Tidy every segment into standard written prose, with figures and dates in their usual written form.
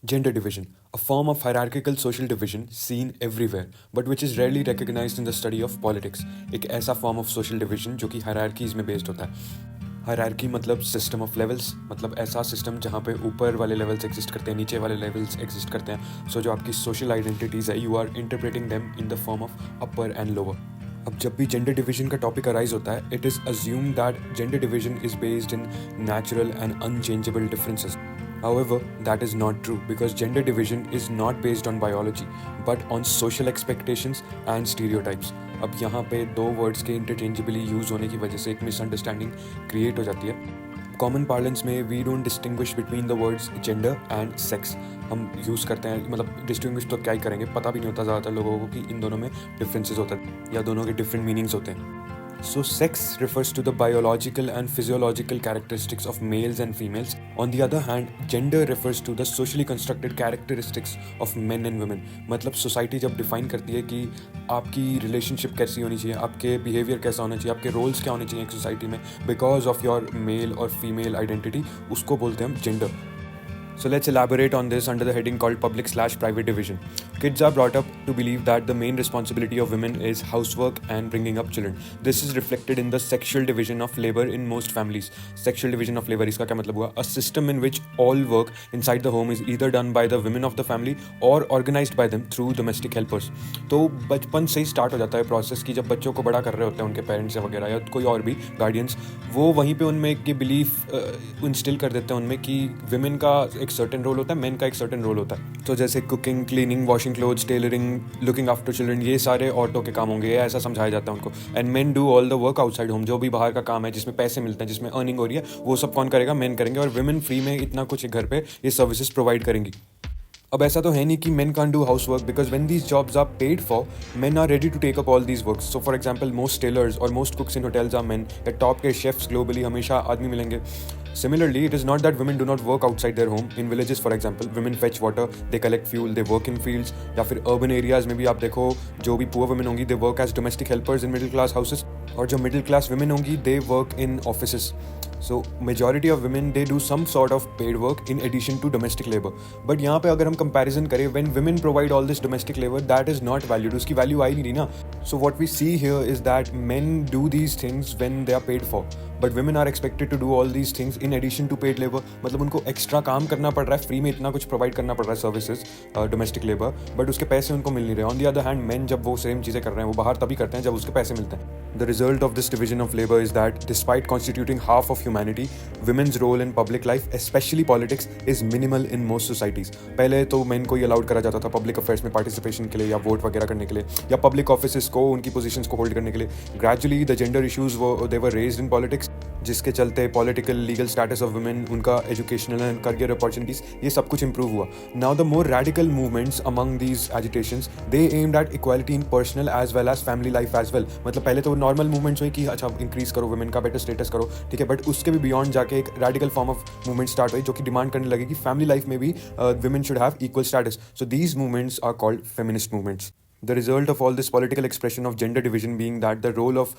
Gender division, a form of hierarchical social division seen everywhere, but which is rarely recognized in the study of politics. एक ऐसा form of social division जो कि hierarchies में based होता है. Hierarchy मतलब system of levels, मतलब ऐसा सिस्टम जहाँ पे ऊपर वाले लेवल्स एग्जिस्ट करते हैं, नीचे वाले लेवल्स एग्जिस्ट करते हैं. सो जो आपकी सोशल आइडेंटिटीज़ है, you are interpreting them in the form of upper and lower. अब जब भी जेंडर डिवीजन का टॉपिक अराइज होता है, it is assume that gender division is based in natural and unchangeable differences. However, that is not true because gender division is not based on biology but on social expectations and stereotypes. अब यहाँ पे दो words के interchangeably use होने की वजह से एक मिसअंडरस्टैंडिंग क्रिएट हो जाती है. कॉमन पार्लेंस में we don't distinguish between the words gender and sex. हम यूज़ करते हैं, मतलब डिस्टिंग्विश तो क्या ही करेंगे, पता भी नहीं होता ज़्यादातर लोगों को कि इन दोनों में डिफरेंसेस होते हैं या दोनों के डिफरेंट मीनिंग्स होते हैं. So, sex refers to the biological and physiological characteristics of males and females. On the other hand, gender refers to the socially constructed characteristics of men and women. मतलब society जब define करती है कि आपकी relationship कैसी होनी चाहिए, आपके बिहेवियर कैसा होना चाहिए, आपके रोल्स क्या होने चाहिए एक सोसाइटी में बिकॉज ऑफ योर मेल और फीमेल आइडेंटिटी, उसको बोलते हैं हम gender. So let's elaborate on this under the heading called public/private division. Kids are brought up to believe that the main responsibility of women is housework and bringing up children. This is reflected in the sexual division of labor in most families. Sexual division of labor इसका क्या मतलब हुआ? A system in which all work inside the home is either done by the women of the family or organized by them through domestic helpers. तो बचपन से ही start हो जाता है प्रोसेस कि जब बच्चों को बड़ा कर रहे होते हैं उनके पेरेंट्स वगैरह या कोई और भी गार्डियंस, वो वहीं पे उनमें एक बिलीफ इंस्टिल कर देते हैं उनमें कि विमेन का एक सर्टेन रोल होता है, मेन का एक सर्टेन रोल होता है. तो जैसे cooking, cleaning, washing clothes, tailoring, looking after children, ये सारे औरतों के काम होंगे, ऐसा समझाया जाता है उनको. And main do all the work outside home. जो भी बाहर का काम है जिसमें पैसे मिलते हैं, जिसमें अर्निंग हो रही है, वो सब कौन करेगा? मेन करेंगे. और विमेन फ्री में इतना कुछ घर पे ये सर्विसेज प्रोवाइड करेंगी. अब ऐसा तो है नहीं कि men can't do housework because when these jobs are paid for, men are ready to take up all these works. So for example, most tailors or most cooks in hotels are men. या top के chefs globally हमेशा आदमी मिलेंगे. Similarly, it is not that women do not work outside their home. In villages, for example, women fetch water, they collect fuel, they work in fields. या फिर urban areas में भी आप देखो, जो भी poor women होंगी, they work as domestic helpers in middle class houses. और जो middle class women होंगी, they work in offices. So majority of women they do some sort of paid work in addition to domestic labor. But यहाँ पे अगर हम comparison करें, when women provide all this domestic labor, that is not valued. उसकी value आई नहीं रही ना. So what we see here is that men do these things when they are paid for, but women are expected to do all these things in addition to paid labor. मतलब उनको extra काम करना पड़ रहा है, free में इतना कुछ provide करना पड़ रहा है services, domestic labor, but उसके पैसे उनको मिल नहीं रहे. On the other hand, men जब वो same चीज़ें कर रहे हैं, वो बाहर तभी करते हैं जब उसके पैसे मिलते हैं. The result of this division of labor is that despite constituting half of humanity, women's role in public life, especially politics, is minimal in most societies. पहले तो men को ही allowed करा जाता था public affairs में participation के लिए या vote वगैरह करने के लिए या public offices को उनकी positions को hold करने के लिए. Gradually the gender issues they were raised in politics, जिसके चलते political legal status of women, उनका educational and career opportunities, ये सब कुछ improve हुआ. Now the more radical movements among these agitations, they aimed at equality in personal as well as family life as well. मतलब पहले तो normal movements हुई कि अच्छा इंक्रीज करो वुमेन का, बेटर स्टेटस करो, ठीक है, बट उसके भी बियॉन्ड जाके एक radical form of movement start हुई जो कि डिमांड करने लगे कि फैमिली लाइफ में भी women should have equal status. So these movements are called feminist movements. The result of all this political expression of gender division being that the role of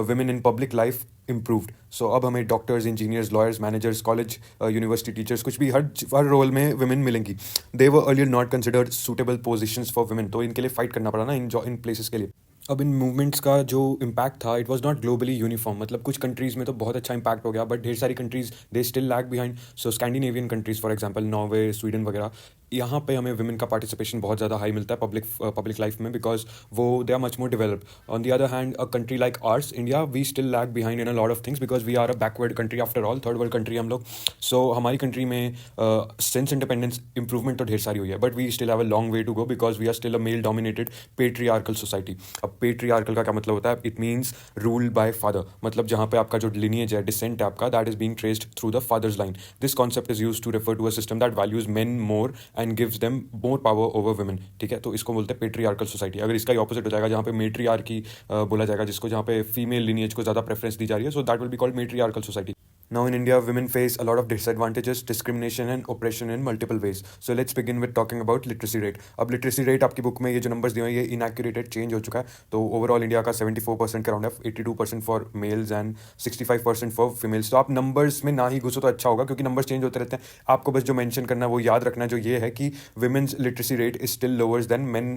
women in public life improved. So अब हमें doctors, engineers, lawyers, managers, college, university teachers, कुछ भी हर role में women मिलेंगी. They were earlier not considered suitable positions for women. तो इनके लिए fight करना पड़ा ना इन प्लेसेस के लिए. अब इन मूवमेंट्स का जो इम्पैक्ट था, it was not globally uniform. मतलब कुछ कंट्रीज़ में तो बहुत अच्छा इम्पैक्ट हो गया, बट ढेर सारी countries they still lag behind. So Scandinavian countries for example, Norway, Sweden वगैरह, यहाँ पे हमें वुमेन का पार्टिसिपेशन बहुत ज़्यादा हाई मिलता है पब्लिक लाइफ में बिकॉज वो they are much more developed. On the other hand a country like ours, India, we still lag behind in a lot of things because we are a backward country after all, third world country हम लोग. सो हमारी country में since independence improvement तो ढेर सारी हुई है, but we still have a long way to go because we are still a male dominated patriarchal society. अब पेट्रियार्कल का क्या मतलब होता है? It means ruled by father. मतलब जहाँ पे आपका जो लिनिएज है, डिसेंट है आपका, that is being traced through the father's line. This concept is used to refer to a system that values men more and gives them more power over women. ठीक है, तो इसको बोलते हैं पेट्रियार्कल सोसाइटी. अगर इसका ही ऑपोजिट हो जाएगा जहाँ पे मेट्रियार्की बोला जाएगा, जिसको जहाँ पे फीमेल लिनिएज को ज़्यादा प्रेफरेंस दी जा रही है, so that will be called matriarchal society. Now in India, women face a lot of disadvantages, discrimination and oppression in multiple ways. So let's begin with talking about literacy rate. अब literacy rate आपकी book में ये जो numbers दिए हैं ये inaccurate change हो चुका है. तो overall इंडिया का 74% के around है, 82% for males and 65% for females. तो आप numbers में ना ही घुसो तो अच्छा होगा क्योंकि numbers change होते रहते हैं. आपको बस जो mention करना है वो याद रखना है जो ये है कि women's literacy rate is still lower than men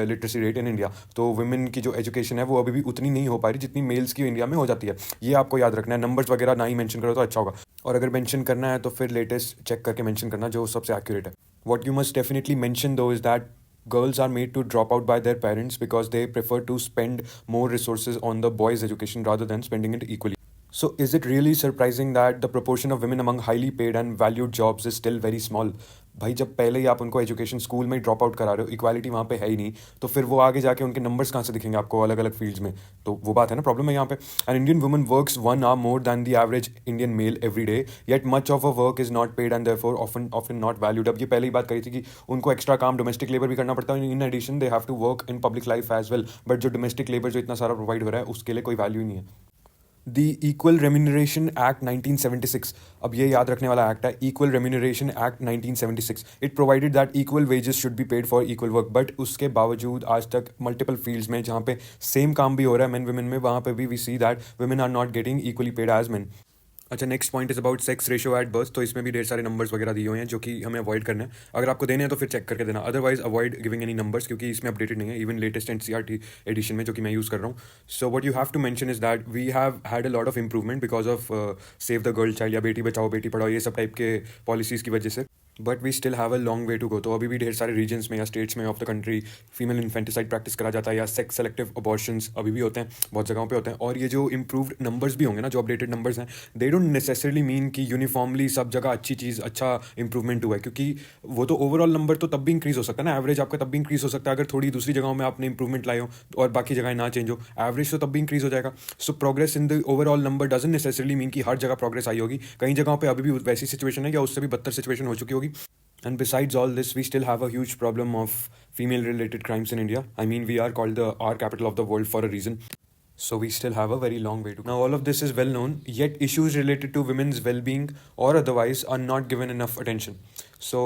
literacy rate in India. तो women की जो education है वो अभी भी उतनी नहीं हो पा रही जितनी males की इंडिया में हो जाती है. ये आपको याद रखना है. Numbers वगैरह ना ही mention करो तो अच्छा होगा. और अगर मेंशन करना है तो फिर लेटेस्ट चेक करके मेंशन करना जो सबसे एक्यूरेट है. What you must definitely mention though is that girls are made to drop out by their parents because they prefer to spend more resources on the boys' education rather than spending it equally. So, is it really surprising that the proportion of women among highly paid and valued jobs is still very small? भाई जब पहले ही आप उनको education school में drop out करा रहे हो, equality वहाँ पे है ही नहीं, तो फिर वो आगे जाके उनके नंबर्स कहाँ से दिखेंगे आपको अलग अलग फील्ड्स में. तो वो बात है ना, प्रॉब्लम है यहाँ पे. An Indian woman works 1 hour more than the average Indian male every day, yet much of a work is not paid and therefore often not valued. अब ये पहले ही बात करी थी कि उनको एक्स्ट्रा काम डोमेस्टिक लेबर भी करना पड़ता है. In addition they have to work in public life as well, but जो डोमेस्टिक लेबर जो इतना सारा प्रोवाइड हो रहा है उसके लिए कोई वैल्यू नहीं है. दी इक्वल रेम्यूनरेशन एक्ट 1976, अब ये याद रखने वाला एक्ट है, equal remuneration act 1976. It provided that equal wages should be paid for equal work, but उसके बावजूद आज तक मल्टीपल फील्ड्स में जहाँ पे सेम काम भी हो रहा है मेन वुमेन में, वहाँ पे भी we see that women are not getting equally paid as men. अच्छा, next point is about sex ratio at birth. तो इसमें भी ढेर सारे नंबर्स वगैरह दिए हुए हैं जो कि हमें अवॉइड करना है. अगर आपको देने हैं तो फिर चेक करके देना, otherwise avoid giving any numbers क्योंकि इसमें अपडेटेड नहीं है इवन लेटेस्ट एनसीईआरटी एडिशन में जो कि मैं यूज़ कर रहा हूँ. So what you have to mention is that we have had a lot of improvement because of save the girl child या बेटी बचाओ बेटी पढ़ाओ ये सब टाइप के पॉलिसीज़ की वजह से, but we still have a long way to go. तो अभी भी ढेर सारे रीजन्स में या स्टेट्स में of the country female infanticide practice करा जाता है या सेक्स सेलेक्टिव अबॉर्शंस अभी भी होते हैं, बहुत जगहों पे होते हैं. और ये जो इंप्रूव्ड नंबर्स भी होंगे ना, जो अपडेटेड नंबर्स हैं, दे डोंट नेसेसरली मीन कि यूनिफॉर्मली सब जगह अच्छी चीज़ अच्छा इंप्रूवमेंट हुआ है, क्योंकि वो तो ओवरऑल नंबर तो तब भी इंक्रीज हो सकता है ना, एवरेज आपका तब भी इंक्रीज हो सकता है अगर थोड़ी दूसरी जगहों में आपने इंप्रूवमेंट लाए हो और बाकी जगह ना चेंज हो, एवरेज तो तब भी इंक्रीज हो जाएगा. So progress in the overall number doesn't necessarily mean कि हर जगह प्रोग्रेस आई होगी. कई जगहों पे अभी भी वैसी सिचुएशन है या उससे भी बदतर सिचुएशन हो चुकी होगी. And besides all this, we still have a huge problem of female-related crimes in India. I mean, we are called the R capital of the world for a reason. So we still have a very long way to go. Now, all of this is well known, yet issues related to women's well-being or otherwise are not given enough attention. So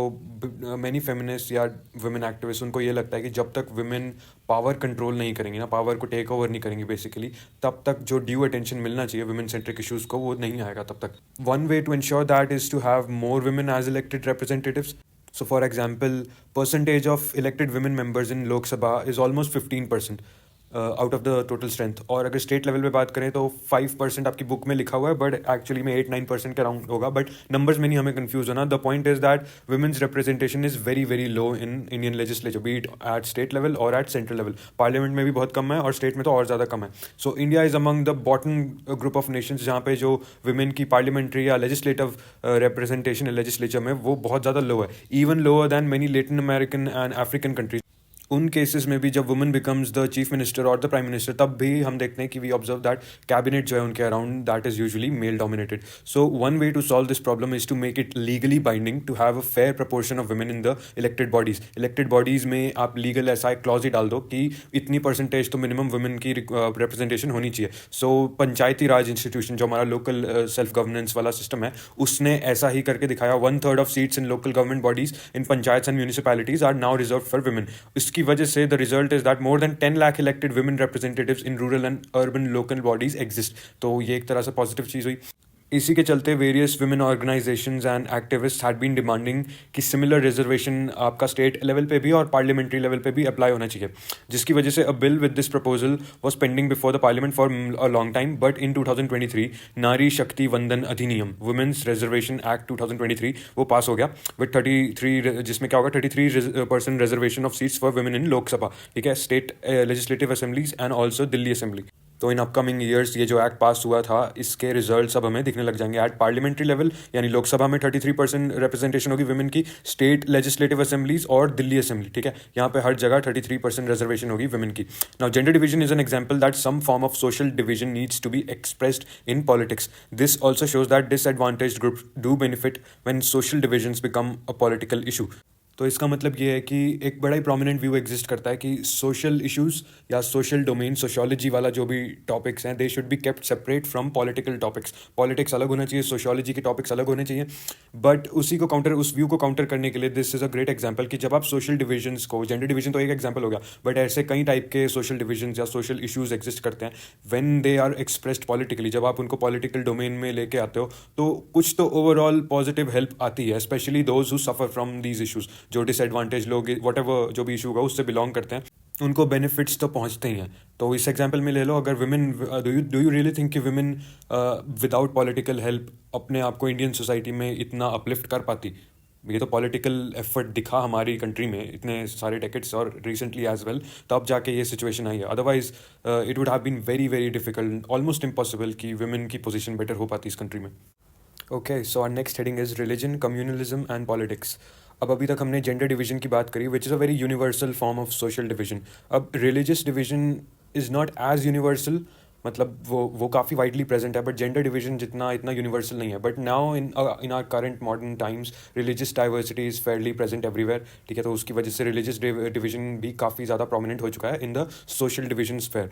many feminists या women activists उनको ये लगता है कि जब तक women power control नहीं करेंगी ना, पावर को टेक ओवर नहीं करेंगी बेसिकली, तब तक जो ड्यू अटेंशन मिलना चाहिए women centric issues को वो नहीं आएगा तब तक. One way to ensure that is to have more women as elected representatives. So for example, percentage of elected women members in Lok Sabha is almost 15%. Out of the total strength. और अगर state level पे बात करें तो 5% आपकी book में लिखा हुआ है, बट एक्चुअली में 8-9% के अराउंड होगा, बट नंबर्स में नहीं हमें कंफ्यूज होना. The point is that women's representation is very very low in Indian legislature, be it at state level और एट सेंट्रल लेवल. पार्लियामेंट में भी बहुत कम है और स्टेट में तो और ज़्यादा कम है. So India is among the bottom group of Nations जहाँ पे जो वुमेन की पार्लियामेंट्री या लेजिस्लेटिव रिप्रेजेंटेशन लेजिस्लेचर में वो बहुत ज़्यादा लो है, even lower than many Latin American and African countries. उन केसेस में भी जब women becomes the chief minister और द प्राइम मिनिस्टर, तब भी हम देखते हैं कि वी ऑब्जर्व दैट कैबिनेट जो है उनके around that is usually male dominated. So one way to solve this problem is to make it legally binding to have a fair proportion of women in the elected bodies. Elected bodies में आप legal ऐसा एक clause ही डाल दो कि इतनी percentage तो minimum women की रिप्रेजेंटेशन होनी चाहिए. सो पंचायती राज इंस्टीट्यूशन जो हमारा लोकल सेल्फ गवर्नेंस वाला सिस्टम है उसने ऐसा ही करके दिखाया. 1/3 of seats in local government bodies in panchayat and municipalities are now reserve for women. इसकी वजह से the result is that more than 10 lakh elected women representatives in rural and urban local bodies exist. तो ये एक तरह से positive चीज़ हुई. इसी के चलते various women organisations and activist had been demanding कि सिमिलर रिजर्वेशन आपका स्टेट लेवल पे भी और पार्लियामेंट्री लेवल पे भी अप्लाई होना चाहिए, जिसकी वजह से अ bill with this proposal was pending before the parliament for a long time. But in 2023 नारी शक्ति वंदन अधिनियम वुमेन्स रिजर्वेशन एक्ट 2023 वो पास हो गया विद 33, जिसमें क्या होगा 33% reservation of seats for women in Lok Sabha, ठीक है, state legislative assemblies and also Delhi assembly. तो इन अपकमिंग ईयर्स ये जो एक्ट पास हुआ था इसके रिजल्ट्स अब हमें दिखने लग जाएंगे एट पार्लियामेंट्री लेवल, यानी लोकसभा में 33% रिप्रेजेंटेशन होगी वुमेन की, स्टेट लेजिस्लेटिव असेंबलीज और दिल्ली असेंबली, ठीक है, यहाँ पे हर जगह 33% रिजर्वेशन होगी वुमेन की. Now gender division is an example that some form of social division needs to be expressed in politics. This also shows that disadvantaged groups do benefit when social divisions become a political issue. तो इसका मतलब ये है कि एक बड़ा ही prominent view exist करता है कि सोशल इश्यूज या सोशल डोमेन सोशियोलॉजी वाला जो भी टॉपिक्स हैं they should be kept separate from political topics. Politics अलग होना चाहिए, सोशियोलॉजी के टॉपिक्स अलग होने चाहिए. बट उस व्यू को काउंटर करने के लिए this is a great example कि जब आप सोशल डिविजन्स को, जेंडर डिवीजन तो एक एग्जाम्पल हो गया, बट ऐसे कई टाइप के सोशल डिविजन या सोशल इशूज एग्जिस्ट करते हैं. When they are expressed politically, जब आप उनको पॉलिटिकल डोमेन में लेके आते हो तो कुछ तो ओवरऑल पॉजिटिव हेल्प आती है, specially those who suffer from these issues. जो डिसएडवांटेज लोग वट एवर जो भी इशू होगा उससे बिलोंग करते हैं, उनको बेनिफिट्स तो पहुंचते ही हैं. तो इस एग्जांपल में ले लो, अगर women, do you really think कि विमेन विदाउट पॉलिटिकल हेल्प अपने आप को इंडियन सोसाइटी में इतना अपलिफ्ट कर पाती? ये तो पॉलिटिकल एफर्ट दिखा हमारी कंट्री में इतने सारे डेकेड्स और रिसेंटली एज वेल, तब जाके ये सिचुएशन आई है. Otherwise it would have been very very difficult, almost impossible कि विमेन की पोजीशन बेटर हो पाती इस कंट्री में. Okay, so our next heading is religion, communalism and politics. अब अभी तक हमने जेंडर डिवीजन की बात करी, which is a very universal form of social division. अब religious division is not as universal, मतलब वो काफ़ी वाइडली प्रेजेंट है, बट जेंडर डिवीजन जितना इतना यूनिवर्सल नहीं है. But now in our current modern times religious diversity is fairly present everywhere. ठीक है, तो उसकी वजह से रिलीजियस डिवीजन भी काफ़ी ज़्यादा प्रोमिनेंट हो चुका है in the social division sphere.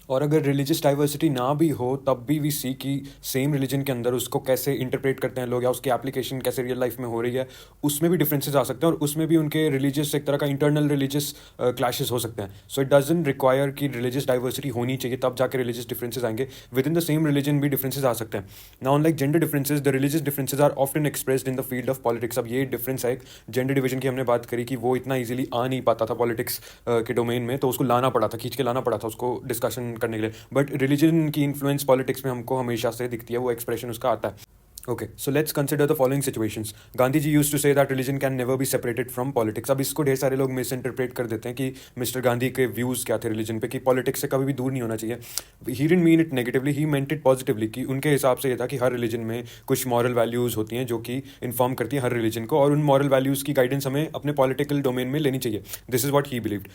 और अगर रिलीजियस डाइवर्सिटी ना भी हो तब भी वी सी कि सेम रिलीजन के अंदर उसको कैसे इंटरप्रेट करते हैं लोग या उसकी एप्लीकेशन कैसे रियल लाइफ में हो रही है, उसमें भी डिफरेंसेस आ सकते हैं और उसमें भी उनके रिलीजियस एक तरह का इंटरनल रिलीजियस क्लैशेस हो सकते हैं. सो इट डजंट रिक्वायर कि रिलीजियस डाइवर्सिटी होनी चाहिए तब जाके रिलीजियस डिफरेंसेस आएंगे. Within the same religion भी डिफरेंसेस आ सकते हैं. Now unlike gender differences, the religious differences are often expressed in the field of politics. अब ये डिफरेंस है, जेंडर डिवीजन की हमने बात करी कि वो इतना ईजिली आ नहीं पाता था पॉलिटिक्स के डोमेन में, तो उसको लाना पड़ा था, खींच के लाना पड़ा था उसको डिस्कशन करने के लिए. बट रिलीजन की इन्फ्लुएंस पॉलिटिक्स में हमको हमेशा से दिखती है, वो एक्सप्रेशन उसका आता है. Okay, so let's consider the following situations. Gandhi ji used to say that religion can never be separated from politics. अब इसको ढेर सारे लोग मिस इंटरप्रेट कर देते हैं कि मिस्टर गांधी के व्यूज़ क्या थे रिलीजन पे, कि पॉलिटिक्स से कभी भी दूर नहीं होना चाहिए. He didn't mean it negatively, he meant it positively, कि उनके हिसाब से ये था कि हर रिलीजन में कुछ मॉरल वैल्यूज़ होती हैं जो कि इन्फॉर्म करती हैं हर रिलीजन को, और उन मॉरल वैल्यूज़ की गाइडेंस हमें अपने पॉलिटिकल डोमेन में लेनी चाहिए. This is what he believed.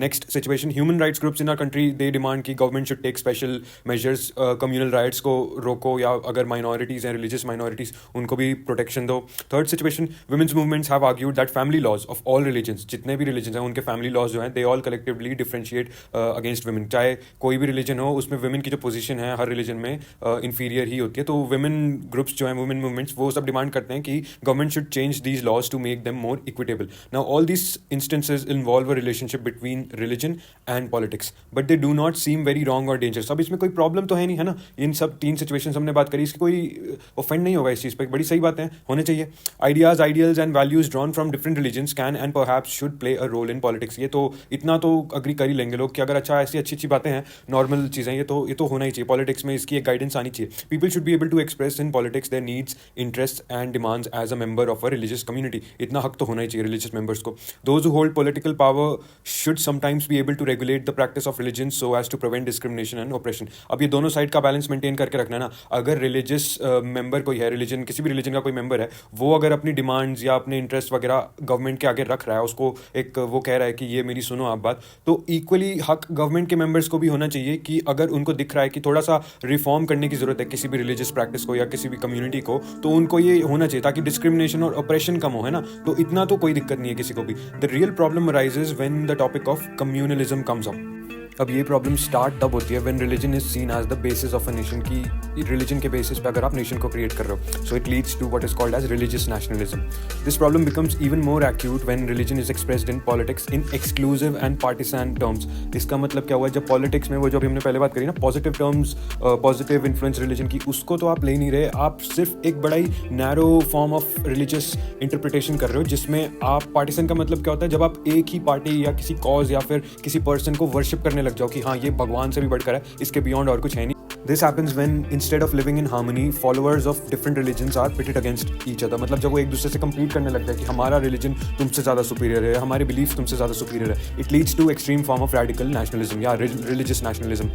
Next situation, human rights groups in our country they demand कि government should take special measures, communal riots को रोको, या अगर माइनॉरिटीज़ हैं, रिलीजियस माइनॉरिटीज़, उनको भी प्रोटेक्शन दो. Third situation, women's movements have argued that family laws of all religions, जितने भी रिलीजन हैं उनके फैमिली लॉज जो हैं they all collectively differentiate against women. चाहे कोई भी रिलीजन हो उसमें वुमेन की जो पोजीशन है हर रिलीजन में इंफीरियर ही होती है. तो वुमेन ग्रुप्स जो हैं, वुमेन मूवमेंट्स, वो सब डिमांड करते हैं कि government should change these laws to make them more equitable. Now all these instances involve a relationship between religion and politics, but they do not seem very wrong और dangerous. अब इसमें कोई problem तो है नहीं, है ना. इन सब तीन सिचुएशन हमने बात करी, इसकी कोई ऑफेंड नहीं होगा इस चीज़ पर, बड़ी सही बातें होने चाहिए. Ideas, ideals and values drawn from different religions can and perhaps should play a role in politics. ये तो इतना तो अग्री कर ही लेंगे लोग कि अगर अच्छा ऐसी अच्छी अच्छी बातें हैं, नॉर्मल चीज़ें, ये तो होना ही चाहिए. पॉलिटिक्स में इसकी एक गाइडेंस आनी चाहिए. People should be able to express in politics their needs, interest and demands as a member of a religious community. इतना हक तो होना ही चाहिए रिलीजियस मेंबर्स को. Those who hold political power should sometimes be able to regulate the practice of religion so as to prevent discrimination and oppression. अब ये दोनों साइड का बैलेंस मेंटेन करके रखना है ना. अगर रिलीजियस मेंबर कोई है, रिलीजन किसी भी रिलीजन का कोई मेंबर है, वो अगर अपनी डिमांड्स या अपने इंटरेस्ट वगैरह गवर्नमेंट के आगे रख रहा है, उसको एक वो कह रहा है कि ये मेरी सुनो आप बात, तो इक्वली हक गवर्नमेंट के मेंबर्स को भी होना चाहिए कि अगर उनको दिख रहा है कि थोड़ा सा रिफॉर्म करने की जरूरत है किसी भी रिलीजियस प्रैक्टिस को या किसी भी कम्युनिटी को, तो उनको ये होना चाहिए ताकि डिस्क्रिमिनेशन और ऑपरेशन कम हो, है ना. तो इतना तो कोई दिक्कत नहीं है किसी को भी. The real problem arises when the topic of communalism comes up. अब ये प्रॉब्लम स्टार्ट तब होती है when religion is seen as the basis of a nation, की रिलीजन के बेसिस पे अगर आप नेशन को क्रिएट कर रहे हो. So it leads to what is called as religious nationalism. This problem becomes even more acute when religion is expressed in politics in exclusive and पार्टिसान terms. इसका मतलब क्या हुआ, जब पॉलिटिक्स में वो जो अभी हमने पहले बात करी ना, positive terms, positive influence religion की, उसको तो आप ले नहीं रहे. आप सिर्फ एक बड़ा ही narrow form of religious interpretation कर रहे हो, जिसमें आप पार्टिसन का मतलब क्या होता है, जब आप एक ही पार्टी या किसी कॉज या फिर किसी पर्सन को वर्शिप करने लग जाओ कि हाँ ये भगवान से भी बढ़कर है, इसके बियॉन्ड और कुछ है नहीं. This happens when instead of living in harmony, followers of different religions are pitted against each other. मतलब जब वो एक दूसरे से compete करने लगता है कि हमारा religion तुमसे ज़्यादा superior है, हमारे beliefs तुमसे ज़्यादा superior है, it leads to extreme form of radical nationalism या religious nationalism.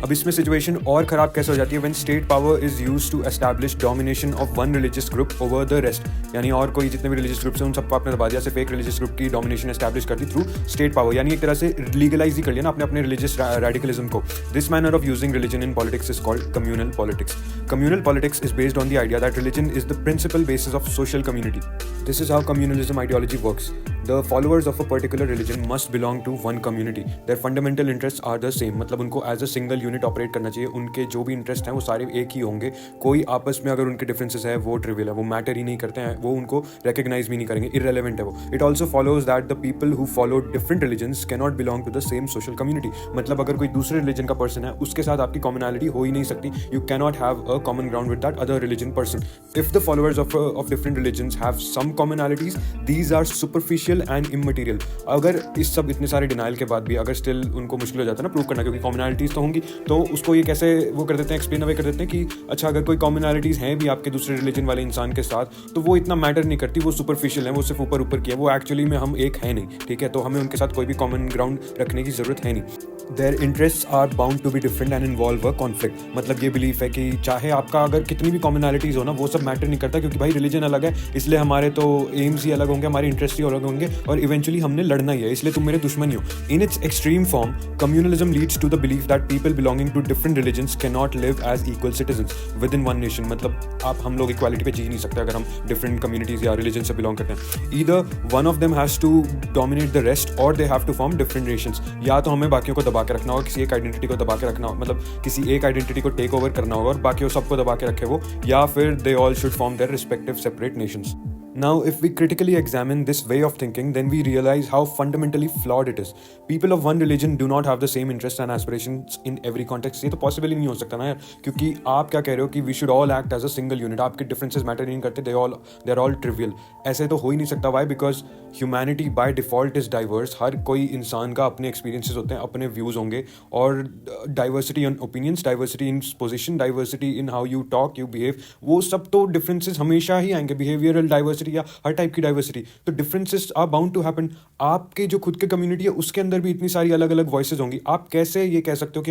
अब इसमें सिचुएशन और ख़राब कैसे हो जाती है when state power is use to establish domination of one religious group over the rest, यानी और कोई जितने भी रिलीजियस ग्रुप्स हैं उन सबको आपने दबा दिया, सिर्फ एक रिलीजियस ग्रुप की डोमिनेशन एस्टैब्लिश कर दी थ्रू स्टेट पावर, यानी एक तरह से लीगलाइज ही कर लिया ना अपने अपने रिलीजियस रेडिकलिज्म को। This manner of using religion in politics is called communal politics. Communal politics is based on the idea that religion is the principal basis of social community. This is how communalism ideology works. The followers of a particular religion must belong to one community. Their fundamental interests are the same. मतलब उनको as a single unit operate करना चाहिए, उनके जो भी interest हैं वो सारे एक ही होंगे, कोई आपस में अगर उनके डिफरेंसेस है वो ट्रिवियल है, वो मैटर ही नहीं करते हैं, वो उनको रिकग्नाइज भी नहीं करेंगे, इररेलेवेंट है वो। It also follows that the people who follow different religions can not belong to the same social community. मतलब अगर कोई दूसरे रिलीजन का पर्सन है उसके साथ आपकी कॉमनैलिटी हो ही नहीं सकती, you can not have a common ground with that other religion person. If the followers of different religions have some commonalities, these are superficial and immaterial. अगर इस सब इतने सारे डिनाइल के बाद भी अगर स्टिल उनको मुश्किल हो जाता है ना प्रूव करना, क्योंकि कॉमनैलिटीज़ तो होंगी, तो उसको ये कैसे वो कर देते हैं, एक्सप्लेन अवे कर देते हैं कि अच्छा अगर कोई कॉमनैलिटीज़ हैं भी आपके दूसरे रिलीजन वाले इंसान के साथ तो वो इतना मैटर नहीं करती, वो सुपरफिशियल है, वो सिर्फ ऊपर ऊपर की है, वो एक्चुअली में हम एक है नहीं, ठीक है, तो हमें उनके साथ कोई भी कॉमन ग्राउंड रखने की ज़रूरत है नहीं। Their interests are bound to be different and involve a conflict. मतलब ये बिलीफ है कि चाहे आपका अगर कितनी भी कॉमनैलिटीज़ हो ना, वो सब मैटर नहीं करता, क्योंकि भाई रिलीजन अलग है, इसलिए हमारे तो एम्स ही अलग होंगे, हमारे इंटरेस्ट ही अलग होंगे, और इवेंचुअली हमने लड़ना ही है, इसलिए तुम मेरे दुश्मन ही हो। In its extreme form communalism leads to the belief that people belonging to different religions can not live as equal citizens within one nation. मतलब हम लोग इक्वालिटी पे जी नहीं सकते अगर हम डिफरेंट कम्युनिटीज़ या रिलीजन से बिलोंग करते हैं। Either one of them has to dominate the rest और they have to form different nations. या तो हमें बाकियों को दबा के रखना होगा, किसी एक आइडेंटिटी को दबा के रखना होगा, मतलब किसी एक आइडेंटिटी को टेक ओवर करना होगा और बाकी सबको दबा के रखे वो, या फिर they all should form their respective separate Nations. Now, if we critically examine this way of thinking, then we realize how fundamentally flawed it is. People of one religion do not have the same interests and aspirations in every context. ये तो possible ही नहीं हो सकता ना यार, क्योंकि आप क्या कह रहे हो कि we should all act as a single unit. आपके differences matter नहीं करते, they are all trivial. ऐसे तो हो ही नहीं सकता। Why? Because humanity by default is diverse. हर कोई इंसान का अपने experiences होते हैं, अपने views होंगे, और diversity in opinions, diversity in position, diversity in how you talk, you behave, वो सब तो differences हमेशा ही आएंगे। behavioral diversity या हर टाइप की डाइवर्सिटी, तो differences are bound to happen. आपके जो खुद के कम्युनिटी है उसके अंदर भी इतनी सारी अलग अलग वॉइसेस होंगी। आप कैसे ये कह सकते हो कि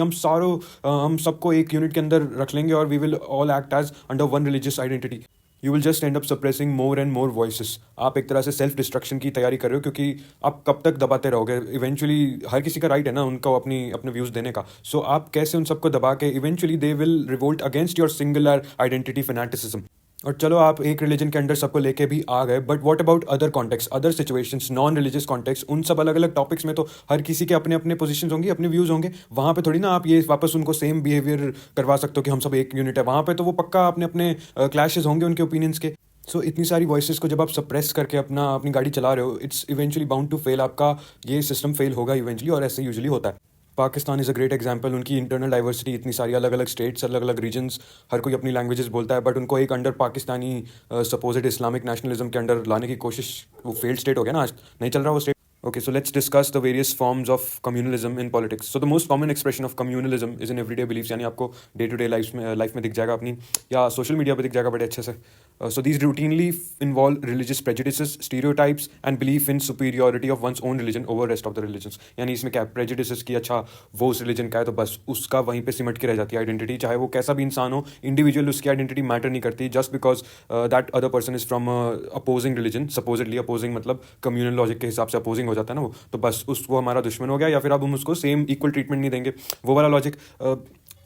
हम सबको एक यूनिट के अंदर रख लेंगे और we will all act as under one religious identity? You will just end up suppressing more and more voices. आप एक तरह से सेल्फ डिस्ट्रक्शन की तैयारी कर रहे हो, क्योंकि आप कब तक दबाते रहोगे? इवेंचुअली हर किसी का राइट है ना उनका अपने व्यूज़ देने का, सो आप कैसे उन सबको दबा के eventually they will revolt against your singular identity fanaticism. और चलो आप एक रिलीजन के अंडर सबको लेके भी आ गए, but what about other context, other situations, non religious context, उन सब अलग अलग टॉपिक्स में तो हर किसी के अपने अपने पोजीशंस होंगे, अपने व्यूज़ होंगे। वहाँ पे थोड़ी ना आप ये वापस उनको सेम बिहेवियर करवा सकते हो कि हम सब एक यूनिट है। वहाँ पे तो वो पक्का अपने अपने क्लैशेस होंगे उनके ओपिनियंस के। सो इतनी सारी वॉइसेस को जब आप सप्रेस करके अपनी गाड़ी चला रहे हो, it's eventually bound to fail. आपका ये सिस्टम फेल होगा इवेंचुअली, और ऐसे यूजुअली होता है। Pakistan is a great example. उनकी इंटरनल डाइवर्सिटी इतनी सारी, अलग अलग स्टेट्स, अलग अलग रीजन्स, हर कोई अपनी लैंग्वेजेस बोलता है, बट उनको एक under Pakistani supposed Islamic nationalism के अंडर लाने की कोशिश, वो फेल्ड स्टेट हो गया ना, आज नहीं चल रहा वो state. Okay, so let's discuss the various forms of communalism in politics. So the most common expression of communalism is in everyday beliefs, यानी आपको डे टू डे लाइफ में दिख जाएगा अपनी, या सोशल मीडिया पे दिख जाएगा बड़े अच्छे से। So these routinely involve religious prejudices, stereotypes and belief in superiority of one's own religion over rest of the religions. यानी इसमें क्या prejudices की, अच्छा वो उस रिलीजन का है तो बस उसका वहीं पे सिमट के रह जाती है आइडेंटिटी, चाहे वो कैसा भी इंसान हो, इंडिविजुअल उसकी आइडेंटिटी मैटर नहीं करती, just because that other person is from opposing religion, supposedly opposing, मतलब कम्युनल लॉजिक के हिसाब से अपोजिंग हो जाता है ना वो, तो बस उसको हमारा दुश्मन हो गया, या फिर अब हम उसको सेम इक्वल ट्रीटमेंट नहीं देंगे, वो वाला logic.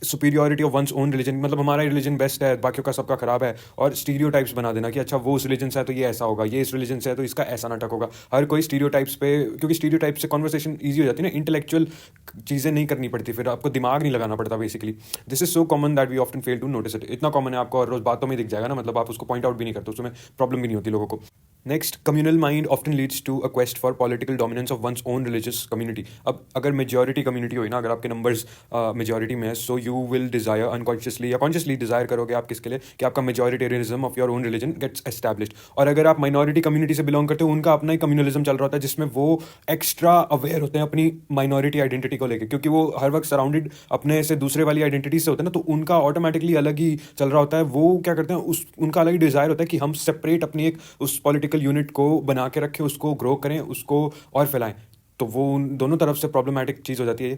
Superiority of one's own religion, मतलब हमारा रिलीजन बेस्ट है, बाकियों का सबका खराब है, और स्टीरियोटाइप्स बना देना कि अच्छा वो उस रिलीजन से है तो ये ऐसा होगा, ये इस रिलीजन से है तो इसका ऐसा नाटक होगा। हर कोई स्टीरियोटाइप्स पे, क्योंकि स्टीरियोटाइप से कॉन्वर्सेशन ईजी हो जाती है ना, इंटेलेक्चुअल चीज़ें नहीं करनी पड़ती, फिर आपको दिमाग नहीं लगाना पड़ता basically. This is so common that we often fail to notice it. इतना कॉमन है आपको और रोज बातों में दिख जाएगा ना, मतलब आप उसको पॉइंट आउट भी नहीं करते, उसमें प्रॉब्लम भी नहीं होती लोगों को। Next, communal mind often leads to a quest for political dominance of one's own religious community. अब अगर मेजॉरिटी कम्युनिटी हो ना, अगर आपके नंबर्स मेजॉरिटी में है, so you will desire unconsciously या कॉन्शियसली डिजायर करोगे आप किसके लिए, कि आपका majoritarianism of your own religion gets established. और अगर आप माइनॉरिटी कम्युनिटी से बिलोंग करते हो, उनका अपना ही कम्युनलिज्म चल रहा होता है, जिसमें वो एक्स्ट्रा अवेयर होते हैं अपनी माइनॉरिटी आइडेंटिटी को लेकर, क्योंकि वो हर वक्त सराउंडेड अपने से दूसरे वाली आइडेंटिटी से होते हैं ना, तो उनका ऑटोमेटिकली अलग ही चल रहा होता है। वो क्या करते हैं, उनका अलग ही डिजायर होता है कि हम सेपरेट अपनी एक उस पॉलिटिकल यूनिट को बना के रखें, उसको ग्रो करें, उसको और फैलाएं। तो वो उन दोनों तरफ से प्रॉब्लमेटिक चीज़ हो जाती है।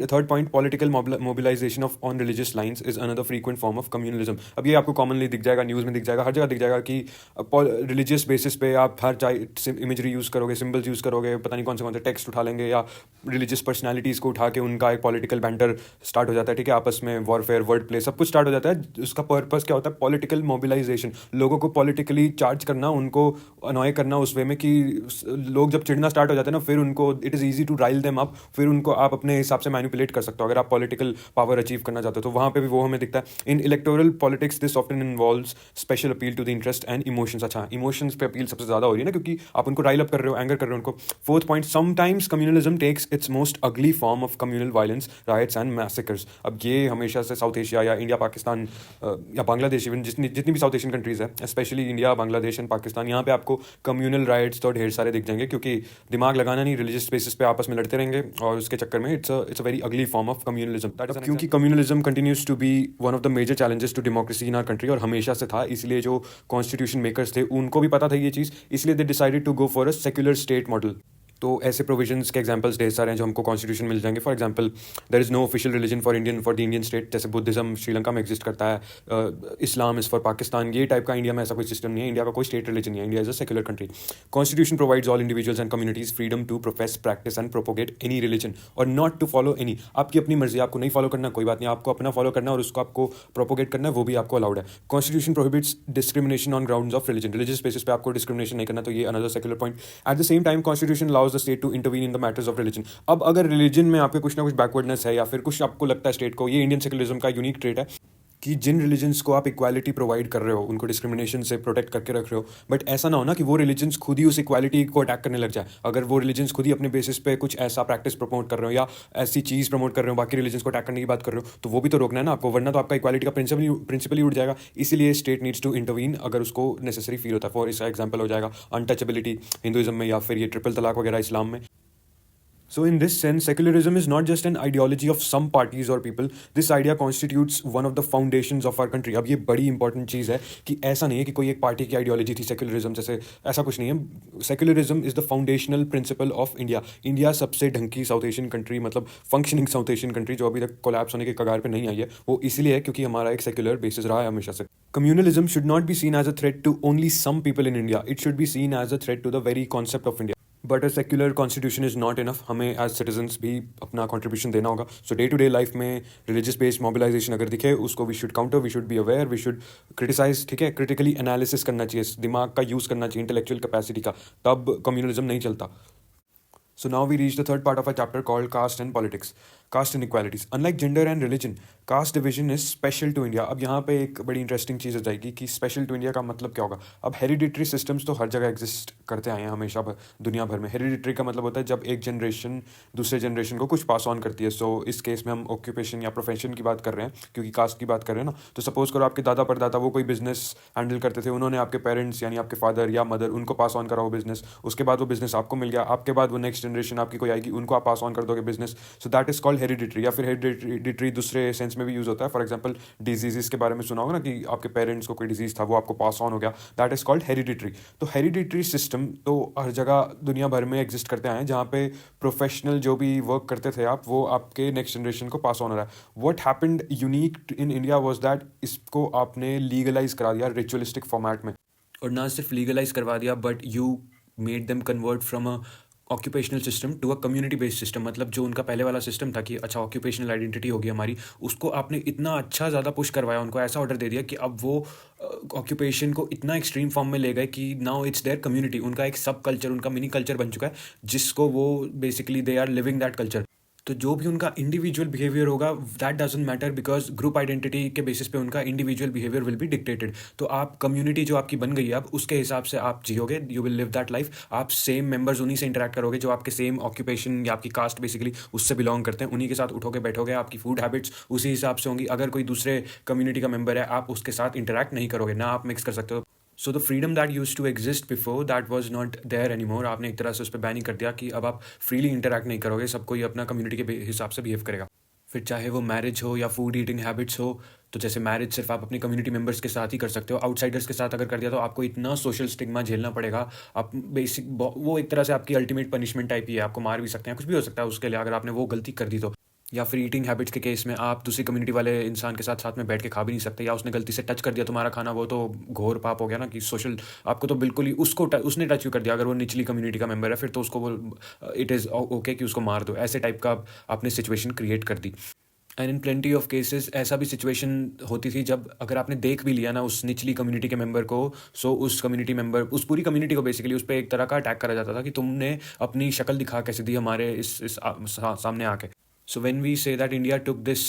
Third point, political mobilisation of on religious lines is another frequent form of communalism. अब ये आपको कॉमनली दिख जाएगा, न्यूज़ में दिख जाएगा, हर जगह दिख जाएगा कि रिलीजियस बेसिस पे आप हर चाहे इमेजरी यूज़ करोगे, सिम्बल्स यूज़ करोगे, पता नहीं कौन से टेक्स्ट उठा लेंगे, या रिलीजियस पर्सनैलिटीज़ को उठा के उनका एक पॉलिटिकल बैंटर स्टार्ट हो जाता है, ठीक है, आपस में वॉरफेयर, वर्ड प्ले, सब कुछ स्टार्ट हो जाता है। उसका पर्पस क्या होता है? पॉलिटिकल मोबिलाइजेशन, लोगों को पॉलिटिकली चार्ज करना, उनको अनॉय करना उस वे में कि लोग जब चिढ़ना स्टार्ट हो जाते हैं ना, फिर उनको it is easy to Rahul them up, फिर उनको आप अपने हिसाब से मैनिपुलेट कर सकते हो अगर आप पॉलिटिकल पावर अचीव करना चाहते हो। तो वहाँ पे भी वो हमें दिखता है। In electoral politics this often involves special appeal to the interest and emotions. अच्छा, इमोशंस पे अपील सबसे ज़्यादा हो रही है ना, क्योंकि आप उनको राइल अप कर रहे हो, एंगर कर रहे हो उनको। Fourth point, sometimes communalism takes its most ugly form of communal violence, riots and massacres. अब ये हमेशा से साउथ एशिया या इंडिया, पाकिस्तान या बांग्लादेश, इवन जितनी भी साउथ एशियन कंट्रीज़ है, specially India, Bangladesh and Pakistan, यहाँ पे आपको कम्युनल राइट्स तो ढेर सारे दिख जाएंगे, क्योंकि दिमाग लगाना नहीं, रिलीजियस बेसिस पे आपस में लड़ते रहेंगे, और उसके चक्कर में it's a very ugly form of communalism. क्योंकि communalism continues to be one of the major challenges to democracy in our country, और हमेशा से था, इसलिए जो कॉन्स्टिट्यूशन मेकर्स थे उनको भी पता था ये चीज़, इसलिए they decided to go for a secular state model. तो ऐसे प्रोविजंस के एग्जांपल्स ढेर सारे हैं जो हमको कॉन्स्टिट्यूशन मिल जाएंगे। For example, there is no official religion for the Indian state, जैसे बुद्धिज्म श्रीलंका में एग्जिस्ट करता है, इस्लाम इज़ फॉर पाकिस्तान, ये टाइप का इंडिया में ऐसा कोई सिस्टम नहीं है। इंडिया का कोई स्टेट रिलीजन नहीं है, India is a secular country. Constitution provides all individuals and communities freedom to profess, practice and propagate any religion और नॉट टू फॉलो एनी। आपकी अपनी मर्जी, आपको नहीं फॉलो करना कोई बात नहीं, आपको अपना फॉलो करना और उसको आपको प्रोपोगेट करना है, वो भी आपको अलाउड है। Constitution prohibits discrimination on grounds of religion, religious basis पे आपको डिस्क्रिमिनेशन नहीं करना, तो ये another secular point. At the same time constitution allows the state to intervene in the matters of religion. अब अगर रिलीजन में आपके कुछ ना कुछ बैकवर्डनेस है, या फिर कुछ आपको लगता है स्टेट को, ये इंडियन सेक्युलरिज्म का यूनिक ट्रेट है कि जिन रिलीजन्स को आप इक्वालिटी प्रोवाइड कर रहे हो, उनको डिस्क्रिमिनेशन से प्रोटेक्ट करके रख रहे हो, बट ऐसा ना हो ना कि वो रिलीजन्स खुद ही उस इक्वालिटी को अटैक करने लग जाए। अगर वो रिलीजन्स खुद ही अपने बेसिस पे कुछ ऐसा प्रैक्टिस प्रमोट कर रहे हो, या ऐसी चीज़ प्रमोट कर रहे हो, बाकी रिलीजन्स को अटैक करने की बात कर रहे हो, तो वो भी तो रोकना है ना आपको, वरना तो आपका इक्वालिटी का प्रिंसिपल ही उठ जाएगा। इसीलिए स्टेट नीड्स टू इंटरवीन अगर उसको नेसेसरी फील होता है। फॉर इसका एग्जाम्पल हो जाएगा अनटचेबिलिटी हिंदुइज्म में, या फिर ये ट्रिपल तलाक वगैरह इस्लाम में। So, in this sense, secularism is not just an ideology of some parties or people. This idea constitutes one of the foundations of our country. अब ये बड़ी इंपॉर्टेंट चीज़ है कि ऐसा नहीं है कि कोई एक पार्टी की आइडियोलॉजी थी सेक्युलरिज्म, जैसे ऐसा कुछ नहीं है। Secularism is the foundational principle of India. India सबसे ढंग की साउथ एशियन कंट्री, मतलब फंक्शनिंग साउथ एशियन कंट्री, जो अभी तक कोलैप्स होने के कगार पे नहीं आई है, वो इसलिए है क्योंकि हमारा एक सेक्युलर बेसिस रहा है हमेशा से। Communalism should not be seen as a threat to only some people in India. It should be seen as a threat to the very concept of India. But a secular constitution is not enough, हमें as citizens भी अपना contribution देना होगा। So day to day life में religious based mobilization अगर दिखे, उसको we should counter, we should be aware, we should criticize, ठीक है, क्रिटिकली एनालिसिस करना चाहिए, दिमाग का यूज़ करना चाहिए, इंटेलेक्चुअल कैपेसिटी का, तब कम्युनलिज्म नहीं चलता। So now we reach the third part of our chapter called caste and politics, caste inequalities. Unlike gender and religion, caste division is special to India. अब यहाँ पे एक बड़ी इंटरेस्टिंग चीज़ हो जाएगी कि स्पेशल टू इंडिया का मतलब क्या होगा। अब हेरिडिटरी सिस्टम्स तो हर जगह एग्जिस्ट करते आए हैं हमेशा दुनिया भर में। हेरिडिटरी का मतलब होता है जब एक जनरेशन दूसरे जनरेशन को कुछ पास ऑन करती है। सो इस केस में हम ऑक्यूपेशन या प्रोफेशन की बात कर रहे हैं, क्योंकि कास्ट की बात कर रहे हैं ना। तो सपोज करो आपके दादा परदादा वो कोई बिजनेस हैंडल करते थे, उन्होंने आपके पेरेंट्स यानी आपके फादर या मदर उनको पास ऑन करा वो बिजनेस, उसके बाद वो बिजनेस आपको मिल गया, आपके बाद वो नेक्स्ट जनरेशन आपकी कोई आएगी, उनको आप पास ऑन कर दोगे business. So that is called hereditary. या फिर हेरिडिटरी दूसरे सेंस में भी यूज होता है। फॉर एग्जांपल डिजीजेस के बारे में सुना होगा ना कि आपके पेरेंट्स को कोई डिजीज था, वो आपको पास ऑन हो गया, दैट इज कॉल्ड हेरिडिटरी। तो हेरिडिटरी सिस्टम तो हर जगह दुनिया भर में एग्जिस्ट करते आए हैं, जहाँ पे प्रोफेशनल जो भी वर्क करते थे आप, वो आपके नेक्स्ट जनरेशन को पास ऑन हो रहा है। What happened unique in India was that इसको आपने लीगलाइज करा दिया रिचुअलिस्टिक फॉर्मेट में, और ना सिर्फ लीगलाइज करवा दिया but you made them convert from a occupational system to a community based system. मतलब जो उनका पहले वाला सिस्टम था कि अच्छा ऑक्यूपेशनल आइडेंटिटी होगी हमारी, उसको आपने इतना अच्छा ज़्यादा पुश करवाया, उनको ऐसा ऑर्डर दे दिया कि अब वो ऑक्यूपेशन को इतना एक्सट्रीम फॉर्म में ले गए कि नाउ इट्स देयर कम्युनिटी, उनका एक सब कल्चर, उनका मिनी कल्चर बन चुका है, जिसको वो basically they are living that culture. तो जो भी उनका इंडिविजुअल बिहेवियर होगा that doesn't matter, because group identity के बेसिस पे उनका individual behaviour will be dictated. तो आप कम्युनिटी जो आपकी बन गई है अब, उसके हिसाब से आप जियोगे, you will live that life. आप सेम मेंबर्स उन्हीं से इंटरेक्ट करोगे जो आपके सेम ऑक्यूपेशन या आपकी कास्ट बेसिकली उससे बिलोंग करते हैं, उन्हीं के साथ उठोगे बैठोगे, आपकी फूड हैबिट्स उसी हिसाब से होंगी। अगर कोई दूसरे कम्युनिटी का मेंबर है, आप उसके साथ इंटरेक्ट नहीं करोगे, ना आप मिक्स कर सकते हो। So the freedom that use to exist before that was not there anymore. आपने एक तरह से उस पर बैन ही कर दिया कि अब आप फ्रीली इंटरेक्ट नहीं करोगे, सब कोई अपना कम्युनिटी के हिसाब से बिहेव करेगा। फिर चाहे वो मैरिज हो या फूड ईटिंग हैबिट्स हो, तो जैसे मैरिज सिर्फ आप अपनी कम्युनिटी मेंबर्स के साथ ही कर सकते हो, आउटसाइडर्स के साथ अगर कर दिया तो आपको इतना सोशल स्टिग्मा झेलना पड़ेगा। आप बेसिक वो एक तरह से आपकी अल्टीमेट पनिशमेंट टाइप ही है, आपको मार भी सकते हैं, कुछ भी हो सकता है उसके लिए अगर आपने वो गलती कर दी तो। या फिर ईटिंग हैबिट्स के केस में आप दूसरी कम्युनिटी वाले इंसान के साथ साथ में बैठ के खा भी नहीं सकते, या उसने गलती से टच कर दिया तुम्हारा खाना, वो तो घोर पाप हो गया ना कि सोशल, आपको तो बिल्कुल ही उसने टच भी कर दिया, अगर वो निचली कम्युनिटी का मेंबर है फिर तो उसको वो इट इज़ ओके कि उसको मार दो, ऐसे टाइप का आपने सिचुएशन क्रिएट कर दी। And in plenty of cases ऐसा भी सिचुएशन होती थी जब अगर आपने देख भी लिया ना उस निचली कम्युनिटी के मेंबर को, सो उस कम्युनिटी मेंबर, उस पूरी कम्युनिटी को बेसिकली उस पर एक तरह का अटैक करा जाता था कि तुमने अपनी शक्ल दिखा कैसे दी हमारे सामने आके। So when we say that India took this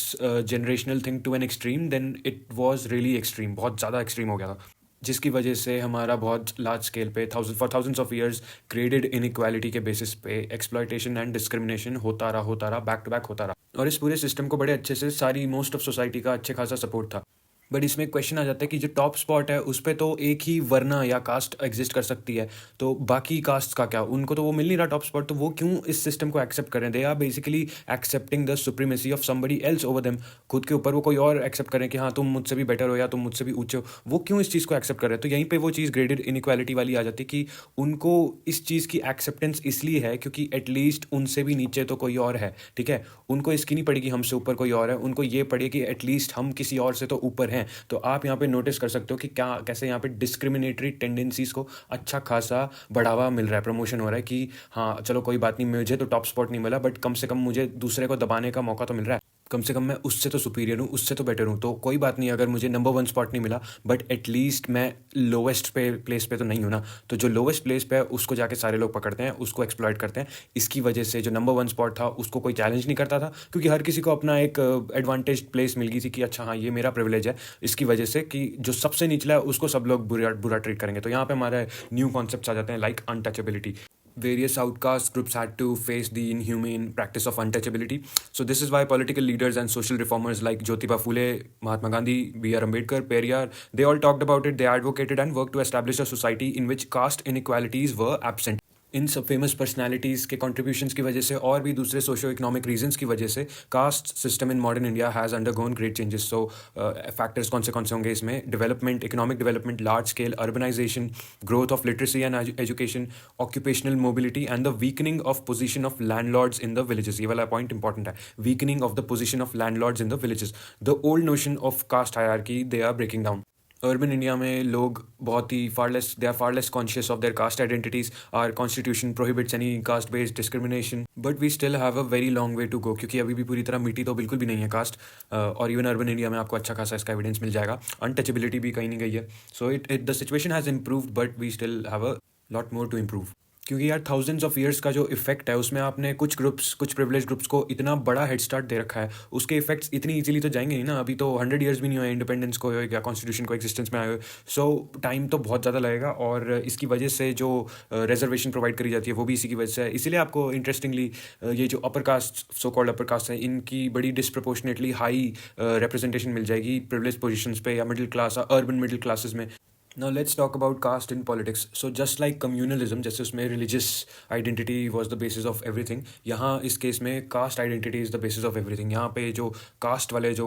generational thing to an extreme, then it was really extreme, बहुत ज़्यादा extreme हो गया था, जिसकी वजह से हमारा बहुत लार्ज स्केल पे for thousands of years graded inequality के बेसिस पे एक्सप्लॉयटेशन एंड डिस्क्रिमिनेशन होता रहा बैक टू बैक होता रहा। और इस पूरे सिस्टम को बड़े अच्छे से सारी मोस्ट ऑफ सोसाइटी का अच्छे खासा सपोर्ट था। बट इसमें एक क्वेश्चन आ जाता है कि जो टॉप स्पॉट है उस पर तो एक ही वर्ना या कास्ट एग्जिस्ट कर सकती है, तो बाकी कास्ट का क्या, उनको तो वो मिल नहीं रहा टॉप स्पॉट, तो वो क्यों इस सिस्टम को एक्सेप्ट करें? They are basically accepting the supremacy of somebody else over them, खुद के ऊपर वो कोई और एक्सेप्ट करें कि हाँ तुम मुझसे भी बेटर हो या तुम मुझसे भी ऊंचे हो, वो क्यों इस चीज़ को एक्सेप्ट कर रहे हैं? तो यहीं पे वो चीज़ ग्रेडेड इनइक्वालिटी वाली आ जाती है कि उनको इस चीज़ की एक्सेप्टेंस इसलिए है क्योंकि एटलीस्ट उनसे भी नीचे तो कोई और है, ठीक है, उनको इसकी नहीं पड़ेगी हमसे ऊपर कोई और है, उनको ये पड़े कि एटलीस्ट हम किसी और से तो ऊपर हैं। तो आप यहाँ पे नोटिस कर सकते हो कि क्या कैसे यहाँ पे डिस्क्रिमिनेटरी टेंडेंसीज को अच्छा खासा बढ़ावा मिल रहा है, प्रमोशन हो रहा है कि हाँ चलो कोई बात नहीं, मुझे तो टॉप स्पॉट नहीं मिला बट कम से कम मुझे दूसरे को दबाने का मौका तो मिल रहा है, कम से कम मैं उससे तो सुपीरियर हूँ, उससे तो बेटर हूँ, तो कोई बात नहीं अगर मुझे नंबर 1 स्पॉट नहीं मिला बट एटलीस्ट मैं लोवेस्ट प्लेस पे तो नहीं हूँ ना। तो जो लोवेस्ट प्लेस पे है उसको जाके सारे लोग पकड़ते हैं, उसको एक्सप्लॉइट करते हैं। इसकी वजह से जो नंबर 1 स्पॉट था उसको कोई चैलेंज नहीं करता था क्योंकि हर किसी को अपना एक एडवांटेज प्लेस मिल गई थी कि अच्छा हाँ ये मेरा प्रिविलेज है, इसकी वजह से कि जो सबसे निचला है उसको सब लोग बुरा बुरा ट्रीट करेंगे। तो यहाँ पे हमारे न्यू कॉन्सेप्ट्स आ जाते हैं like untouchability. Various outcast groups had to face the inhumane practice of untouchability. So this is why political leaders and social reformers like Jyotiba Phule, Mahatma Gandhi, B.R. Ambedkar, Periyar, they all talked about it, they advocated and worked to establish a society in which caste inequalities were absent. इन सब famous personalities के contributions की वजह से और भी दूसरे socio economic reasons की वजह से caste system in modern India has undergone great changes. So factors कौन से होंगे इसमें? Development, economic development, large scale urbanization, growth of literacy and education, occupational mobility and the weakening of position of landlords in the villages. ये वाला point important है, weakening of the position of landlords in the villages. The old notion of caste hierarchy they are breaking down. Urban India में लोग बहुत ही they are far less conscious of their caste identities. Our constitution prohibits any caste based discrimination but we still have a very long way to go, क्योंकि अभी भी पूरी तरह मिट्टी तो बिल्कुल भी नहीं है कास्ट। और इवन अर्बन इंडिया में आपको अच्छा खासा इसका एविडेंस मिल जाएगा। अनटचेबिलिटी भी कहीं नहीं गई है। So the situation has improved but we still have a lot more to improve. क्योंकि यार थाउजेंड्स ऑफ ईयर्स का जो इफेक्ट है उसमें आपने कुछ ग्रुप्स, कुछ प्रिविलेज ग्रुप्स को इतना बड़ा हेड स्टार्ट दे रखा है, उसके इफेक्ट्स इतनी इजीली तो जाएंगे नहीं ना। अभी तो 100 ईयर्स भी नहीं हुए इंडिपेंडेंस को या कॉन्स्टिट्यूशन को एग्जिस्टेंस में आए हुए। सो टाइम तो बहुत ज़्यादा लगेगा और इसकी वजह से जो रिजर्वेशन प्रोवाइड करी जाती है वो भी इसी की वजह से है। इसीलिए आपको इंटरेस्टिंगली ये जो upper caste, so called upper caste है, इनकी बड़ी डिसप्रपोर्शनेटली हाई रिप्रेजेंटेशन मिल जाएगी प्रिविलेज पोजिशन पे या middle class, urban middle classes में। Now let's talk about caste in politics. So just like communalism, जैसे उसमें religious identity was the basis of everything, यहाँ इस केस में caste identity is the basis of everything. यहाँ पे जो caste वाले जो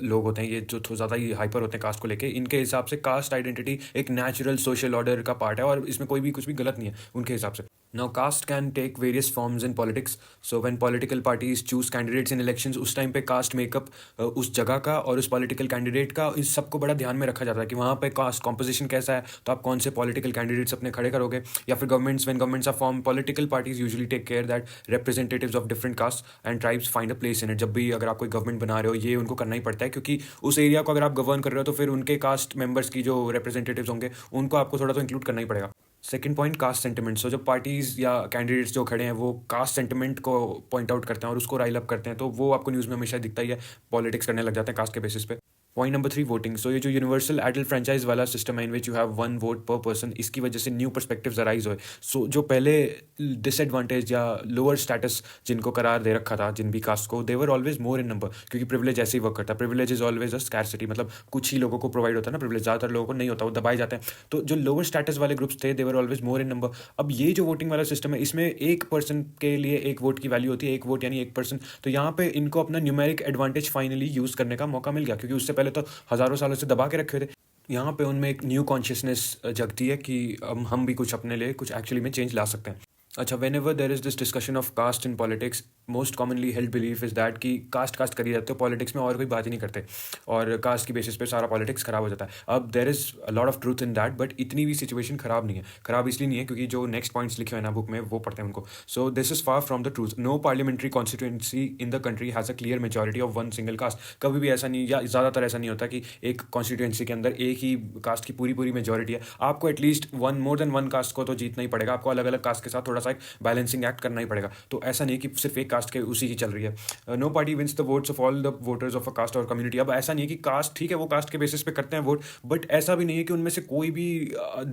लोग होते हैं, ये जो ज़्यादा ही हाइपर होते हैं caste को लेके, इनके हिसाब से caste identity एक natural social order का पार्ट है और इसमें कोई भी कुछ भी गलत नहीं है उनके हिसाब से। Now caste can take various forms in politics. So when political parties choose candidates in elections, उस टाइम पे caste makeup उस जगह का और उस political candidate का, इस सबको बड़ा ध्यान में रखा जाता है कि वहाँ पे caste composition कैसा है, तो आप कौन से political candidates अपने खड़े करोगे। या फिर when governments are formed, political parties usually take care that representatives of different castes and tribes find a place in it. जब भी अगर आप कोई गवर्नमेंट बना रहे हो ये उनको करना ही पड़ता है, क्योंकि उस एरिया को अगर आप गवर्न कर रहे हो तो फिर उनके कास्ट मेंबर्स की जो रिप्रेजेंटेटिव्स होंगे उनको आपको थोड़ा तो इंक्लूड करना ही पड़ेगा। Second point, caste sentiment. So जब पार्टीज या कैंडिडेट्स जो खड़े हैं वो कास्ट सेंटिमेंट को पॉइंट आउट करते हैं और उसको राइल अप करते हैं, तो वो आपको न्यूज़ में हमेशा दिखता ही है, पॉलिटिक्स करने लग जाते हैं कास्ट के बेसिस पे। Point number 3, voting. सो ये जो यूनिवर्सल एडल्ट फ्रेंचाइज वाला सिस्टम है in which you have one vote per person, इसकी वजह से न्यू पर्सपेक्टिव्स अराइज हुए. सो जो पहले डिसएडवांटेज या लोअर स्टेटस जिनको करार दे रखा था जिन भी कास्ट को, they were always more in number, क्योंकि प्रिविलेज ऐसे ही वर्क करता है. Privilege is always a scarcity, मतलब कुछ ही लोगों को प्रोवाइड होता है ना प्रिविलेज, ज़्यादातर लोगों को नहीं होता, वो दबाए जाते हैं. तो जो लोअर स्टेटस वाले ग्रुप्स थे दे were always more in number. अब ये जो वोटिंग वाला सिस्टम है इसमें एक पर्सन के लिए एक वोट की वैल्यू होती है, एक वोट यानी एक पर्सन. तो यहाँ पे इनको अपना न्यूमेरिक एडवांटेज फाइनली यूज़ करने का मौका मिल गया, क्योंकि उससे पहले तो हज़ारों सालों से दबा के रखे थे. यहाँ पे उनमें एक न्यू कॉन्शियसनेस जगती है कि हम भी कुछ अपने लिए कुछ एक्चुअली में चेंज ला सकते हैं. अच्छा, whenever there is this discussion of caste in politics, most commonly held belief is that कि कास्ट कास्ट करी जाते हो पॉलिटिक्स में और कोई बात ही नहीं करते, और कास्ट की बेसिस पे सारा पॉलिटिक्स खराब हो जाता है. अब there is a lot of truth in that, but इतनी भी सिचुएशन खराब नहीं है. खराब इसलिए नहीं है क्योंकि जो नेक्स्ट पॉइंट्स लिखे हुए हैं ना बुक में वो पढ़ते हैं उनको. So this is far from the truth. No parliamentary constituency in the country has a clear majority of one single caste. कभी भी ऐसा नहीं, या ज़्यादातर ऐसा नहीं होता कि एक कॉन्स्टिट्यूंसी के अंदर एक ही कास्ट की पूरी पूरी मेजॉरिटी है. आपको at least one more than one cast को तो जीतना ही पड़ेगा. आपको अलग अलग कास्ट के साथ थोड़ा सा एक बैलेंसिंग एक्ट करना ही पड़ेगा. तो ऐसा नहीं कि सिर्फ एक कास्ट के उसी की चल रही है. No party wins the votes of all the voters of a caste और कम्युनिटी. अब ऐसा नहीं है कि कास्ट, ठीक है वो कास्ट के बेसिस पे करते हैं वोट, बट ऐसा भी नहीं है कि उनमें से कोई भी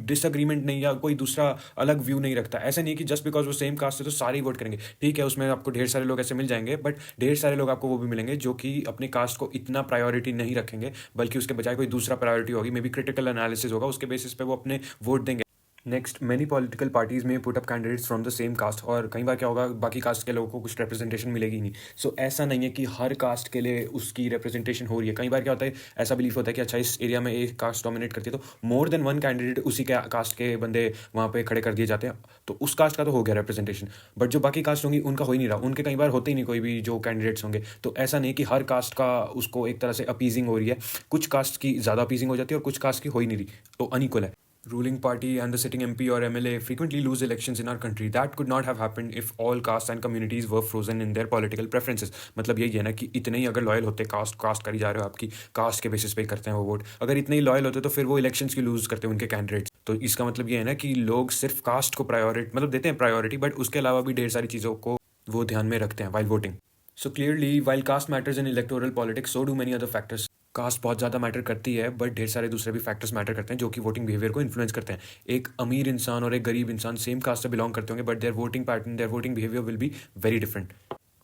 डिसएग्रीमेंट नहीं या कोई दूसरा अलग व्यू नहीं रखता. ऐसा नहीं है कि जस्ट बिकॉज वो सेम कास्ट है तो सारे ही वोट करेंगे. ठीक है उसमें आपको ढेर सारे लोग ऐसे मिल जाएंगे, बट ढेर सारे लोग आपको वो भी मिलेंगे जो कि अपने कास्ट को इतना प्रायोरिटी नहीं रखेंगे, बल्कि उसके बजाय कोई दूसरा प्रायोरिटी होगी, मे बी क्रिटिकल एनालिसिस होगा, उसके बेसिस पे वो अपने वोट देंगे. Next, many political parties may put up candidates from the same caste, और कई बार क्या होगा बाकी कास्ट के लोगों को कुछ रिप्रेजेंटेशन मिलेगी नहीं. सो ऐसा नहीं है कि हर कास्ट के लिए उसकी रिप्रेजेंटेशन हो रही है. कई बार क्या होता है, ऐसा बिलीफ होता है कि अच्छा इस एरिया में एक कास्ट डोमिनेट करती है तो मोर देन वन कैंडिडेट उसी के कास्ट के बंदे वहाँ पे खड़े कर दिए जाते हैं, तो उस कास्ट का तो हो गया रिप्रेजेंटेशन. बट जो बाकी कास्ट होंगी उनका हो ही नहीं रहा, उनके कई बार होते ही नहीं कोई भी जो कैंडिडेट्स होंगे. तो ऐसा नहीं कि हर कास्ट का उसको एक तरह से अपीजिंग हो रही है. कुछ कास्ट की ज़्यादा अपीजिंग हो जाती है और कुछ कास्ट की हो ही नहीं रही, तो अनइक्वल है. Ruling party and the sitting MP or MLA frequently lose elections in our country. That could not have happened if all castes and communities were frozen in their political preferences. मतलब यही है ना कि इतने ही अगर loyal होते, cast करी जा रहे हो आपकी, कास्ट के बेसिस पे करते हैं वो वोट, अगर इतने ही लॉयल होते तो फिर वो इलेक्शंस की लूज करते हैं उनके कैंडिडेट्स. तो इसका मतलब ये है ना कि लोग सिर्फ कास्ट को प्रायोरिटी मतलब देते हैं प्रायोरिटी, बट उसके अलावा भी ढेर सारी चीज़ों को वो ध्यान में रखते हैं while voting. So clearly, while caste matters in electoral politics, so do many other factors. Caste बहुत ज़्यादा मैटर करती है, बट ढेर सारे दूसरे भी फैक्टर्स मैटर करते हैं जो कि वोटिंग बिहेवियर को इन्फ्लुएंस करते हैं. एक अमीर इंसान और एक गरीब इंसान सेम कास्ट से बिलोंग करते होंगे, but their voting pattern, their voting behaviour will be very different.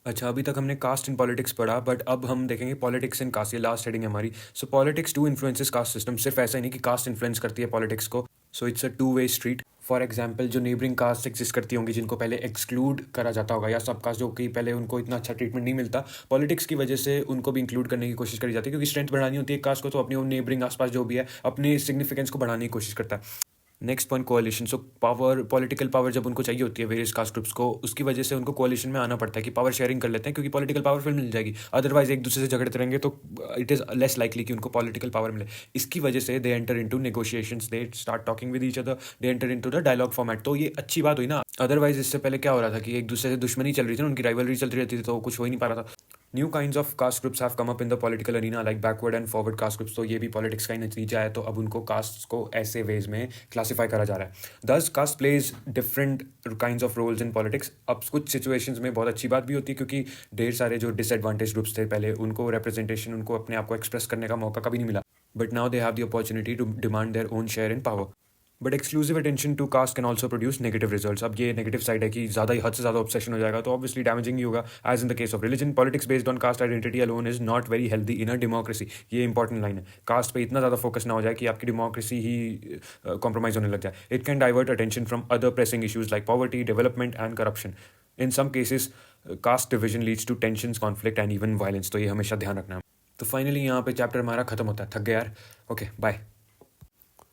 अच्छा, अभी तक हमने कास्ट इन पॉलिटिक्स पढ़ा, बट अब हम देखेंगे पॉलिटिक्स इन कास्ट. ये लास्ट हेडिंग है हमारी. So politics too influences caste system. सिर्फ ऐसा ही नहीं कि कास्ट इन्फ्लुएंस करती है पॉलिटिक्स को. So it's a two way street. For example, जो नेबरिंग कास्ट एग्जिस्ट करती होंगी जिनको पहले एक्सक्लूड करा जाता होगा, या सब कास्ट जो कि पहले उनको इतना अच्छा ट्रीटमेंट नहीं मिलता, पॉलिटिक्स की वजह से उनको भी इंक्लूड करने की कोशिश करी जाती है, क्योंकि स्ट्रेंथ बढ़ानी होती है एक कास्ट को, तो अपनी नेबरिंग आसपास जो भी है अपनी सिग्निफिकेंस को बढ़ाने की कोशिश करता है. Next point, कोalition. So power, political power जब उनको चाहिए होती है वेरियस कास्ट ग्रुप्स को, उसकी वजह से उनको कोalition में आना पड़ता है कि पावर शेयरिंग कर लेते हैं, क्योंकि पॉलिटिकल पावर फिर मिल जाएगी. अदरवाइज एक दूसरे से झगड़ते रहेंगे तो इट इज़ लेस लाइकली कि उनको पॉलिटिकल पावर मिले. इसकी वजह से they enter into negotiations, they start talking with each other, they enter into the dialogue format. तो ये अच्छी बात हुई ना. अदरवाइज इससे पहले क्या हो रहा था कि एक दूसरे से दुश्मनी चल रही थी ना, उनकी राइवलरी चल रही रहती थी, तो कुछ हो ही नहीं पा रहा था. New kinds of caste groups have come up in the political arena, like backward and forward caste groups. तो ये भी पॉलिटिक्स का ही नतीजा है. तो अब उनको कास्ट को ऐसे वेज में क्लासीफाई करा जा रहा है. Thus caste plays different kinds of roles in politics. अब कुछ सिचुएशंस में बहुत अच्छी बात भी होती है, क्योंकि ढेर सारे जो डिसएडवांटेज ग्रुप्स थे पहले, उनको रिप्रेजेंटेशन, उनको अपने आप को एक्सप्रेस करने का मौका कभी नहीं मिला. But now they have the opportunity to demand their own share in power. But exclusive attention to caste can also produce negative results. अब ये नेगेटिव साइड है कि ज़्यादा ही हद से ज़्यादा ऑब्सेशन हो जाएगा तो ऑब्वियसली डैमेजिंग ही होगा. As in the case of religion, politics based on caste identity alone is not very healthy in a democracy. ये इंपॉर्टेंट लाइन है. कास्ट पे इतना ज़्यादा फोकस ना हो जाए कि आपकी डेमोक्रेसी ही कॉम्प्रोमाइज़ होने लग जाए. It can divert attention from other pressing issues like poverty, development and corruption. In some cases caste division leads to tensions, conflict and even violence. तो ये हमेशा ध्यान रखना है. तो फाइनली यहाँ पे चैप्टर हमारा खत्म होता है. थक गया यार. Okay, bye.